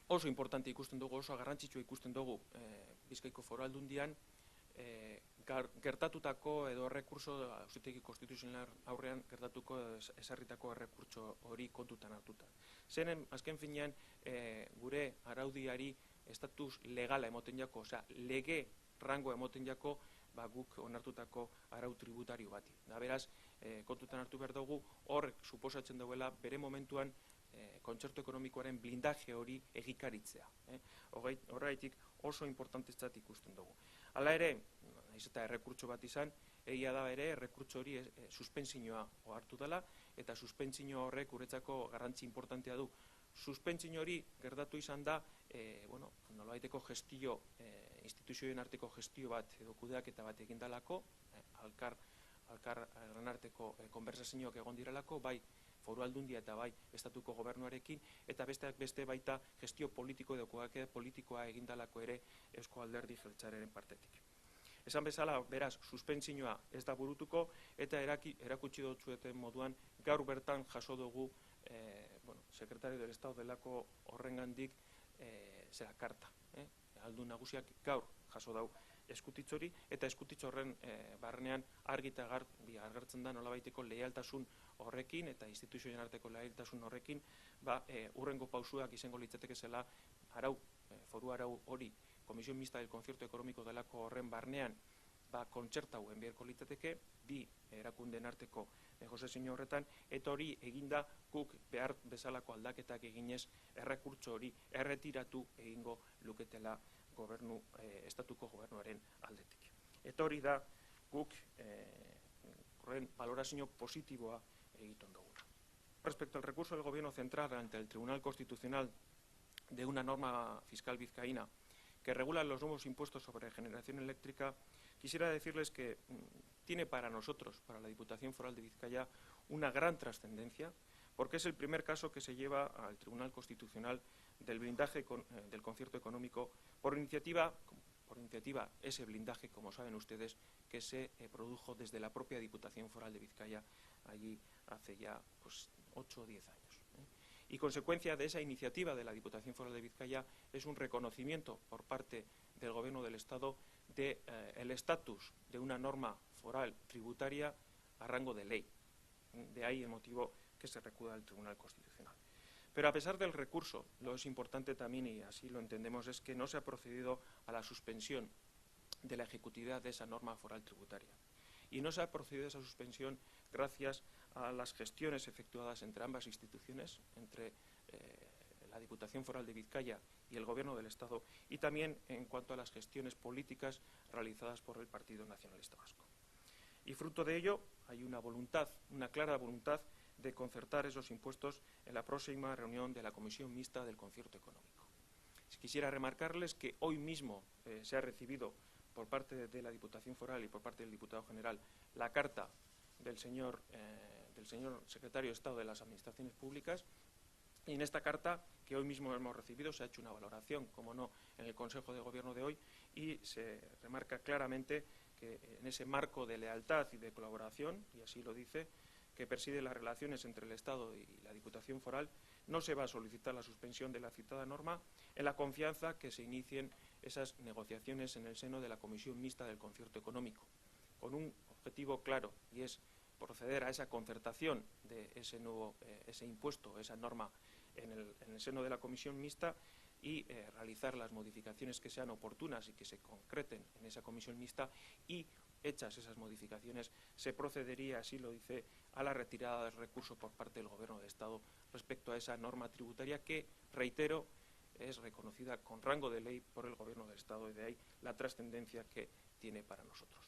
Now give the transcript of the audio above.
oso importante ikusten dugu, oso garrantzitsua ikusten dugu Bizkaiko Foru Aldundian, gertatutako edo errekurso, Auzitegi Konstituzional aurrean gertatuko ezarritako errekurtso hori kontutan hartuta. Zenen, azken finean, gure araudiari estatus legala emoten jako, osea, lege rango emoten jako, guk onartutako arau tributario bati. Da beraz, kontutan hartu behar dugu, horrek suposatzen duela bere momentuan kontzertu ekonomikoaren blindaje hori egikaritzea. Horregatik oso importantetzat ikusten dugu. Hala ere, naiz eta errekurtso bat izan, egia da ere errekurtso hori suspensioa hartu dela, eta suspentsio horrek guretzako garrantzi importantea du. Suspentsio hori gertatu izan da, nolabaiteko gestio, instituzioen arteko gestio bat edo kudeaketa bat egindalako, elkarren arteko konversazioak egon direlako, bai Foru Aldundia eta bai estatuko gobernuarekin, eta besteak beste baita gestio politiko edo kudeaketa politikoa egindalako ere Eusko Alderdi Jeltzalearen partetik. Esan bezala, beraz, suspentsioa ez da burutuko, eta erakutsi dutzueten moduan gaur bertan jaso dugu Sekretario del Estado delako horrengandik karta. Aldun nagusiak gaur jaso dau eskutitz hori, eta eskutitz horren barrenean argi eta garbi agertzen da nolabaiteko leialtasun horrekin eta instituzioen arteko leialtasun horrekin hurrengo pausuak izango litzateke zela foru arau hori Comisión Mixta del Concierto Económico delako horren barnean kontzertauen beharko litzateke, bi erakundeen arteko negoziazio horretan, eta hori eginda guk behar bezalako aldaketak eginez errekurtso hori erretiratu egingo luketela estatuko gobernuaren aldetik. Eta hori da guk horren valorazio positiboa egiten duguna. Respecto al recurso del Gobierno Central ante el Tribunal Constitucional de una norma fiscal vizcaína que regula los nuevos impuestos sobre generación eléctrica, quisiera decirles que tiene para nosotros, para la Diputación Foral de Vizcaya, una gran trascendencia, porque es el primer caso que se lleva al Tribunal Constitucional del blindaje del concierto económico por iniciativa ese blindaje, como saben ustedes, que se produjo desde la propia Diputación Foral de Vizcaya allí hace ya 8 o 10 años. Y consecuencia de esa iniciativa de la Diputación Foral de Vizcaya es un reconocimiento por parte del Gobierno del Estado del estatus de una norma foral tributaria a rango de ley. De ahí el motivo que se recuda al Tribunal Constitucional. Pero a pesar del recurso, lo es importante también, y así lo entendemos, es que no se ha procedido a la suspensión de la ejecutividad de esa norma foral tributaria. Y no se ha procedido a esa suspensión gracias a las gestiones efectuadas entre ambas instituciones, entre la Diputación Foral de Vizcaya y el Gobierno del Estado, y también en cuanto a las gestiones políticas realizadas por el Partido Nacionalista Vasco. Y fruto de ello hay una clara voluntad de concertar esos impuestos en la próxima reunión de la Comisión Mixta del Concierto Económico. Quisiera remarcarles que hoy mismo se ha recibido por parte de la Diputación Foral y por parte del Diputado General la carta del señor Secretario de Estado de las Administraciones Públicas, y en esta carta que hoy mismo hemos recibido se ha hecho una valoración, como no, en el Consejo de Gobierno de hoy, y se remarca claramente que en ese marco de lealtad y de colaboración, y así lo dice, que preside las relaciones entre el Estado y la Diputación Foral, no se va a solicitar la suspensión de la citada norma en la confianza que se inicien esas negociaciones en el seno de la Comisión Mixta del Concierto Económico, con un objetivo claro, y es proceder a esa concertación de ese impuesto, esa norma en el seno de la Comisión Mixta, y realizar las modificaciones que sean oportunas y que se concreten en esa Comisión Mixta, y hechas esas modificaciones se procedería, así lo dice, a la retirada del recurso por parte del Gobierno del Estado respecto a esa norma tributaria que, reitero, es reconocida con rango de ley por el Gobierno del Estado, y de ahí la trascendencia que tiene para nosotros.